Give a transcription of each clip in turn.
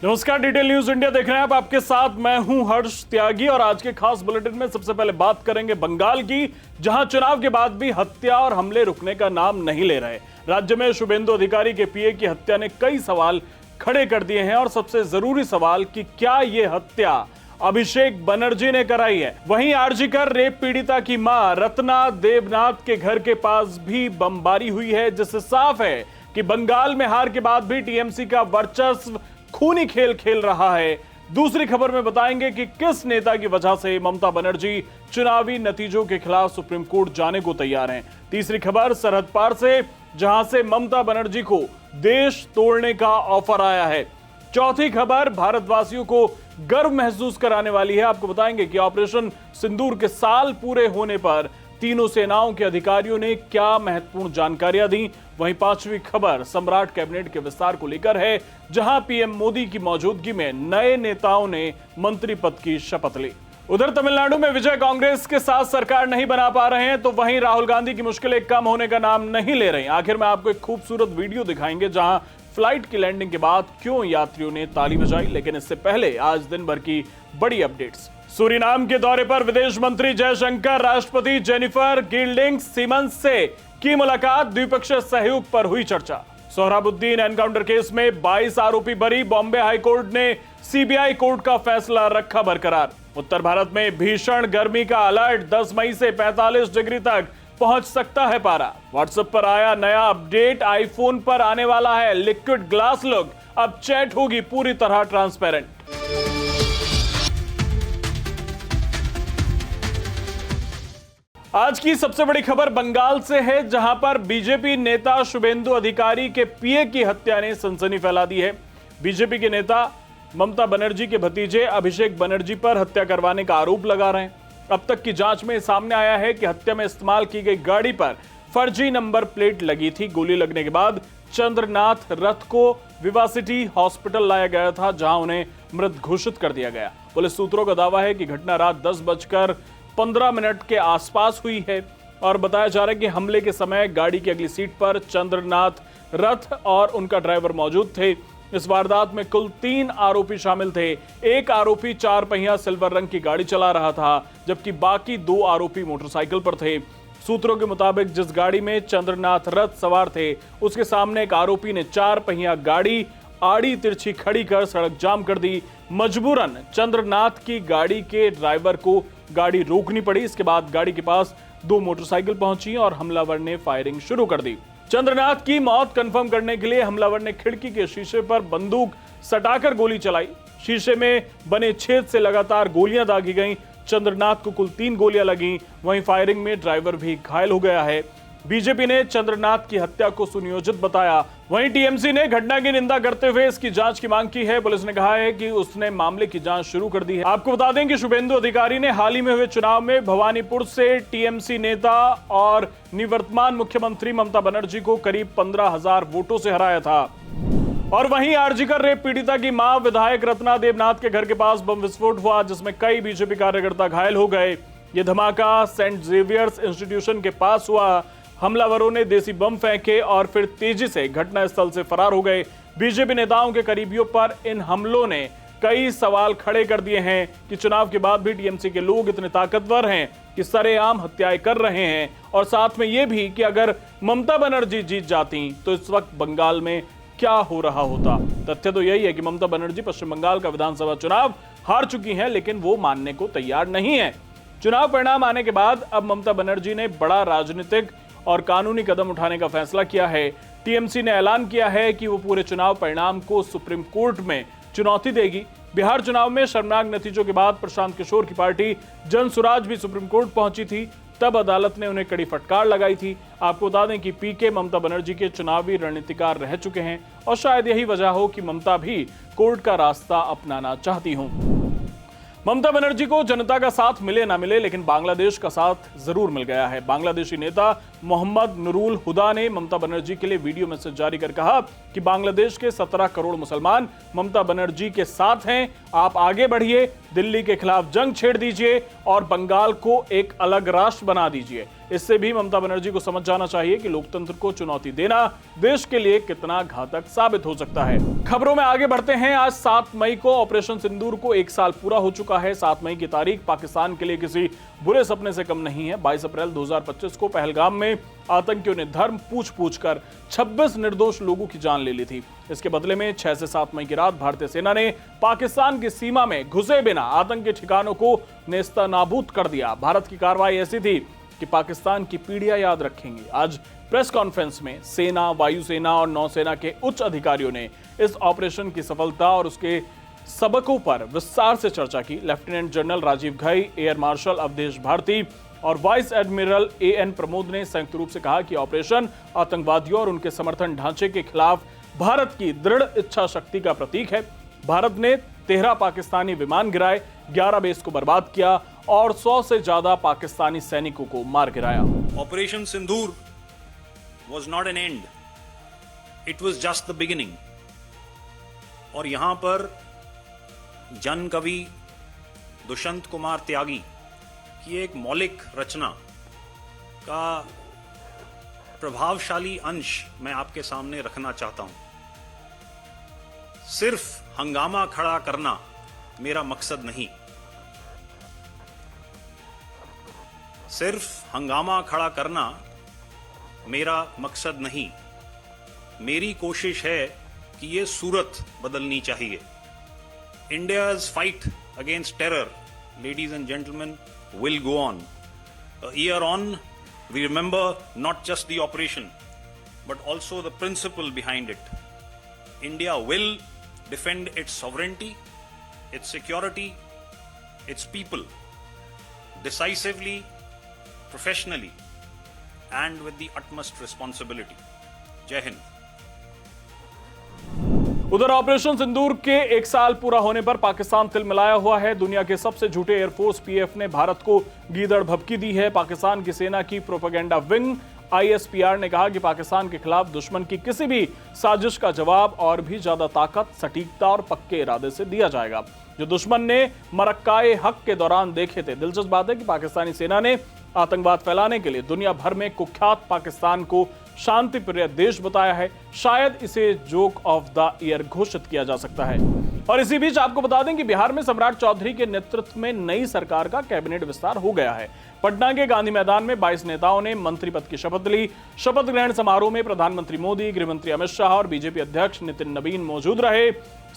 नमस्कार, detail news India देख रहे हैं आप। आपके साथ मैं हूं हर्ष त्यागी और आज के खास बुलेटिन में सबसे पहले बात करेंगे बंगाल की, जहां चुनाव के बाद भी हत्या और हमले रुकने का नाम नहीं ले रहे। राज्य में शुभेंदु अधिकारी के पीए की हत्या ने कई सवाल खड़े कर दिए हैं और सबसे जरूरी सवाल कि क्या ये हत्या अभिषेक बनर्जी ने कराई है। वहीं आरजीकर रेप पीड़िता की मां रत्ना देवनाथ के घर के पास भी बमबारी हुई है, जिससे साफ है कि बंगाल में हार के बाद भी टीएमसी का वर्चस्व खूनी खेल खेल रहा है। दूसरी खबर में बताएंगे कि किस नेता की वजह से ममता बनर्जी चुनावी नतीजों के खिलाफ सुप्रीम कोर्ट जाने को तैयार हैं। तीसरी खबर सरहद पार से, जहां से ममता बनर्जी को देश तोड़ने का ऑफर आया है। चौथी खबर भारतवासियों को गर्व महसूस कराने वाली है। आपको बताएंगे कि ऑपरेशन सिंदूर के साल पूरे होने पर तीनों सेनाओं के अधिकारियों ने क्या महत्वपूर्ण जानकारियां दी। वहीं पांचवी खबर सम्राट कैबिनेट के विस्तार को लेकर है, जहां पीएम मोदी की मौजूदगी में नए नेताओं ने मंत्री पद की शपथ ली। उधर तमिलनाडु में विजय कांग्रेस के साथ सरकार नहीं बना पा रहे हैं, तो वहीं राहुल गांधी की मुश्किलें कम होने का नाम नहीं ले रही। आखिर में आपको एक खूबसूरत वीडियो दिखाएंगे जहां फ्लाइट की लैंडिंग के बाद क्यों यात्रियों ने ताली बजाई। लेकिन इससे पहले आज दिन भर की बड़ी अपडेट्स। सूरीनाम के दौरे पर विदेश मंत्री जयशंकर, राष्ट्रपति जेनिफर गिल्डिंग सीमंस से की मुलाकात, द्विपक्षीय सहयोग पर हुई चर्चा। सोहराबुद्दीन एनकाउंटर केस में 22 आरोपी बरी, बॉम्बे हाईकोर्ट ने सीबीआई कोर्ट का फैसला रखा बरकरार। उत्तर भारत में भीषण गर्मी का अलर्ट, 10 मई से 45 डिग्री तक पहुंच सकता है पारा। व्हाट्सएप पर आया नया अपडेट, आईफोन पर आने वाला है लिक्विड ग्लास लुक, अब चैट होगी पूरी तरह ट्रांसपेरेंट। आज की सबसे बड़ी खबर बंगाल से है, जहां पर बीजेपी नेता शुभेंदु अधिकारी के पीए की हत्या ने सनसनी फैला दी है। बीजेपी के नेता ममता बनर्जी के भतीजे अभिषेक बनर्जी पर हत्या करवाने का आरोप लगा रहे हैं। अब तक की जांच में सामने आया है कि हत्या में इस्तेमाल की गई गाड़ी पर फर्जी नंबर प्लेट लगी थी। गोली लगने के बाद चंद्रनाथ रथ को विवासिटी हॉस्पिटल लाया गया था, जहां उन्हें मृत घोषित कर दिया गया। पुलिस सूत्रों का दावा है कि घटना रात 10:15 के आसपास हुई है और बताया जा रहा है कि हमले के समय गाड़ी की अगली सीट पर चंद्रनाथ रथ और उनका ड्राइवर मौजूद थे। इस वारदात में कुल 3 आरोपी शामिल थे। एक आरोपी 4 पहिया सिल्वर रंग की गाड़ी चला रहा था, जबकि बाकी 2 आरोपी मोटरसाइकिल पर थे। सूत्रों के मुताबिक जिस गाड़ी में चंद्रनाथ रथ सवार थे, उसके सामने एक आरोपी ने 4 पहिया गाड़ी आड़ी तिरछी खड़ी कर सड़क जाम कर दी। मजबूरन चंद्रनाथ की गाड़ी के ड्राइवर को गाड़ी रोकनी पड़ी। इसके बाद गाड़ी के पास 2 मोटरसाइकिल पहुंची और हमलावर ने फायरिंग शुरू कर दी। चंद्रनाथ की मौत कंफर्म करने के लिए हमलावर ने खिड़की के शीशे पर बंदूक सटाकर गोली चलाई। शीशे में बने छेद से लगातार गोलियां दागी गईं। चंद्रनाथ को कुल 3 गोलियां लगीं। वहीं फायरिंग में ड्राइवर भी घायल हो गया है। बीजेपी ने चंद्रनाथ की हत्या को सुनियोजित बताया। वहीं टीएमसी ने घटना की निंदा करते हुए इसकी जांच की मांग की है। पुलिस ने कहा है कि उसने मामले की जांच शुरू कर दी है। आपको बता दें कि शुभेंदु अधिकारी ने हाल ही में हुए चुनाव में भवानीपुर से टीएमसी नेता और निवर्तमान मुख्यमंत्री ममता बनर्जी को करीब 15,000 वोटों से हराया था। और वहीं आरजीकर रेप पीड़िता की मां विधायक रत्ना देवनाथ के घर के पास बम विस्फोट हुआ, जिसमें कई बीजेपी कार्यकर्ता घायल हो गए। यह धमाका सेंट जेवियर्स इंस्टीट्यूशन के पास हुआ। हमलावरों ने देसी बम फेंके और फिर तेजी से घटनास्थल से फरार हो गए। बीजेपी नेताओं के करीबियों पर इन हमलों ने कई सवाल खड़े कर दिए हैं कि चुनाव के बाद भी टीएमसी के लोग इतने ताकतवर हैं कि सरेआम हत्याएं कर रहे हैं। और साथ में यह भी कि अगर ममता बनर्जी जीत जाती तो इस वक्त बंगाल में क्या हो रहा होता। तथ्य तो यही है कि ममता बनर्जी पश्चिम बंगाल का विधानसभा चुनाव हार चुकी हैं, लेकिन वो मानने को तैयार नहीं है। चुनाव परिणाम आने के बाद अब ममता बनर्जी ने बड़ा राजनीतिक और कानूनी कदम उठाने का फैसला किया है। टीएमसी ने ऐलान किया है कि वो पूरे चुनाव परिणाम को सुप्रीम कोर्ट में चुनौती देगी। बिहार चुनाव में शर्मनाक नतीजों के बाद प्रशांत किशोर की पार्टी जनसुराज भी सुप्रीम कोर्ट पहुंची थी, तब अदालत ने उन्हें कड़ी फटकार लगाई थी। आपको बता दें कि पीके ममता बनर्जी के चुनावी रणनीतिकार रह चुके हैं और शायद यही वजह हो कि ममता भी कोर्ट का रास्ता अपनाना चाहती हूं। ममता बनर्जी को जनता का साथ मिले ना मिले, लेकिन बांग्लादेश का साथ जरूर मिल गया है। बांग्लादेशी नेता मोहम्मद नुरुल हुदा ने ममता बनर्जी के लिए वीडियो मैसेज जारी कर कहा कि बांग्लादेश के 17 करोड़ मुसलमान ममता बनर्जी के साथ हैं। आप आगे बढ़िए, दिल्ली के खिलाफ जंग छेड़ दीजिए और बंगाल को एक अलग राष्ट्र बना दीजिए। इससे भी ममता बनर्जी को समझ जाना चाहिए कि लोकतंत्र को चुनौती देना देश के लिए कितना घातक साबित हो सकता है। खबरों में आगे बढ़ते हैं। आज 7 मई को ऑपरेशन सिंदूर को 1 साल पूरा हो चुका है। 7 मई की तारीख पाकिस्तान के लिए किसी बुरे सपने से कम नहीं है। 22 अप्रैल 2025 को पहलगाम में आतंकियों ने धर्म पूछ कर 26 निर्दोष लोगों की जान ले ली थी। इसके बदले में 6 से 7 मई की रात भारतीय सेना ने पाकिस्तान की सीमा में घुसे बिना आतंकी ठिकानों को नेस्तनाबूद कर दिया। भारत की कार्रवाई ऐसी थी कि पाकिस्तान की पीढ़ियां याद रखेंगी। आज प्रेस कॉन्फ्रेंस में सेना, वायुसेना और नौसेना के उच्च अधिकारियों ने इस ऑपरेशन की सफलता और उसके सबकों पर विस्तार से चर्चा की। Lieutenant general Rajiv Ghai, air marshal Awadhesh Bharti और वाइस एडमिरल एएन प्रमोद ने संयुक्त रूप से कहा कि ऑपरेशन आतंकवादियों और उनके समर्थन ढांचे के खिलाफ भारत की दृढ़ इच्छा शक्ति का प्रतीक है। भारत ने 13 पाकिस्तानी विमान गिराए, 11 बेस को बर्बाद किया और 100 से ज्यादा पाकिस्तानी सैनिकों को मार गिराया। Operation Sindoor was not an end, it was just the beginning। और यहां पर जन कवि दुष्यंत कुमार त्यागी की एक मौलिक रचना का प्रभावशाली अंश मैं आपके सामने रखना चाहता हूं। सिर्फ हंगामा खड़ा करना मेरा मकसद नहीं, सिर्फ हंगामा खड़ा करना मेरा मकसद नहीं, मेरी कोशिश है कि ये सूरत बदलनी चाहिए। India's fight against terror, ladies and gentlemen, will go on. A year on, we remember not just the operation, but also the principle behind it. India will defend its sovereignty, its security, its people, decisively, professionally, and with the utmost responsibility. Jai Hind. उधर operation सिंदूर के 1 साल पूरा होने पर पाकिस्तान तिलमिलाया हुआ है। दुनिया के सबसे झूठे एयरफोर्स पीएफ ने भारत को गीदड़ भभकी दी है। पाकिस्तान की सेना की प्रोपेगेंडा विंग आईएसपीआर ने कहा कि पाकिस्तान के खिलाफ दुश्मन की किसी भी साजिश का जवाब और भी ज्यादा ताकत, सटीकता और पक्के इरादे से दिया जाएगा, जो दुश्मन ने मरक्काए हक के दौरान देखे थे। दिलचस्प बात है कि पाकिस्तानी सेना ने आतंकवाद फैलाने के लिए दुनिया भर में कुख्यात पाकिस्तान को शांति प्रिय देश बताया है। शायद इसे जोक ऑफ द ईयर घोषित किया जा सकता है। और इसी बीच आपको बता दें कि बिहार में सम्राट चौधरी के नेतृत्व में नई सरकार का कैबिनेट विस्तार हो गया है। पटना के गांधी मैदान में 22 नेताओं ने मंत्री पद की शपथ ली। शपथ ग्रहण समारोह में प्रधानमंत्री मोदी, गृहमंत्री अमित शाह और बीजेपी अध्यक्ष नितिन नवीन मौजूद रहे।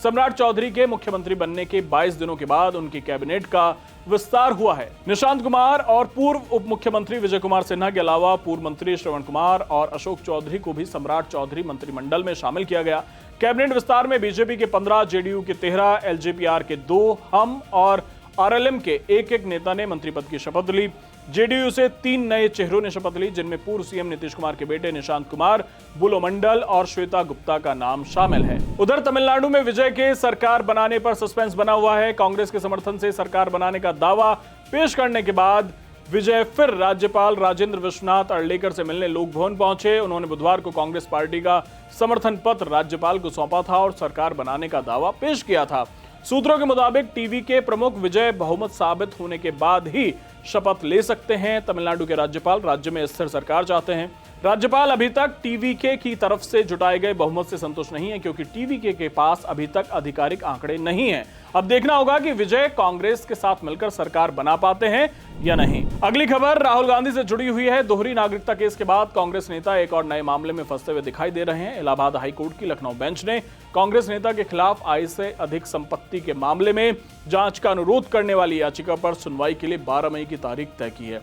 सम्राट चौधरी के मुख्यमंत्री बनने के 22 दिनों के बाद उनकी कैबिनेट का विस्तार हुआ है। निशांत कुमार और पूर्व उप मुख्यमंत्री विजय कुमार सिन्हा के अलावा पूर्व मंत्री श्रवण कुमार और अशोक चौधरी को भी सम्राट चौधरी मंत्रिमंडल में शामिल किया गया। कैबिनेट विस्तार में बीजेपी के 15, जेडीयू के 13, एलजेपीआर के 2, हम और आरएलएम के एक नेता ने मंत्री पद की शपथ ली। जेडीयू से 3 नए चेहरों ने शपथ ली, जिनमें पूर्व सीएम नीतीश कुमार के बेटे निशांत कुमार, बुलो मंडल और श्वेता गुप्ता का नाम शामिल है। उधर तमिलनाडु में विजय के सरकार बनाने पर सस्पेंस बना हुआ है। कांग्रेस के समर्थन से सरकार बनाने का दावा पेश करने के बाद विजय फिर राज्यपाल राजेंद्र विश्वनाथ अर्लेकर से मिलने लोक भवन पहुंचे। उन्होंने बुधवार को कांग्रेस पार्टी का समर्थन पत्र राज्यपाल को सौंपा था और सरकार बनाने का दावा पेश किया था। सूत्रों के मुताबिक टीवी के प्रमुख विजय बहुमत साबित होने के बाद ही शपथ ले सकते हैं। तमिलनाडु के राज्यपाल राज्य में स्थिर सरकार चाहते हैं। राज्यपाल अभी तक टीवीके की तरफ से जुटाए गए बहुमत से संतुष्ट नहीं है, क्योंकि टीवीके के पास अभी तक आधिकारिक आंकड़े नहीं हैं। अब देखना होगा कि विजय कांग्रेस के साथ मिलकर सरकार बना पाते हैं या नहीं। अगली खबर राहुल गांधी से जुड़ी हुई है। दोहरी नागरिकता केस के बाद कांग्रेस नेता एक और नए मामले में फंसते हुए दिखाई दे रहे हैं। इलाहाबाद हाईकोर्ट की लखनऊ बेंच ने कांग्रेस नेता के खिलाफ आय से अधिक संपत्ति के मामले में जांच का अनुरोध करने वाली याचिका पर सुनवाई के लिए 12 मई की तारीख तय की है।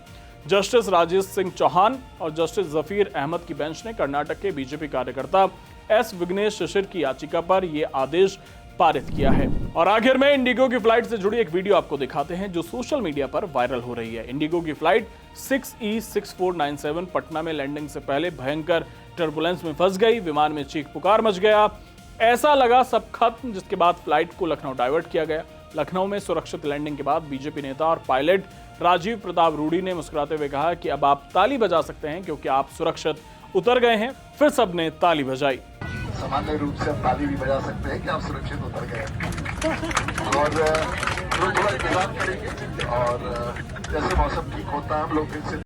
जस्टिस राजेश सिंह चौहान और जस्टिस जफीर अहमद की बेंच ने कर्नाटक के बीजेपी कार्यकर्ता एस विघ्नेश शिशिर की याचिका पर यह आदेश पारित किया है। और आखिर में इंडिगो की फ्लाइट से जुड़ी एक वीडियो आपको दिखाते हैं जो सोशल मीडिया पर वायरल हो रही है। इंडिगो की फ्लाइट 6E6497 पटना में लैंडिंग से पहले भयंकर टर्बुलेंस में फंस गई। विमान में चीख पुकार मच गया, ऐसा लगा सब खत्म, जिसके बाद फ्लाइट को लखनऊ डाइवर्ट किया गया। लखनऊ में सुरक्षित लैंडिंग के बाद बीजेपी नेता और पायलट राजीव प्रताप रूडी ने मुस्कुराते हुए कहा कि अब आप ताली बजा सकते हैं क्योंकि आप सुरक्षित उतर गए हैं। फिर सबने ताली बजाई। सामान्य रूप से आप ताली भी बजा सकते हैं कि आप सुरक्षित उतर गए और थोड़ा इंतजार करेंगे और जैसे मौसम ठीक होता है हम लोग फिर से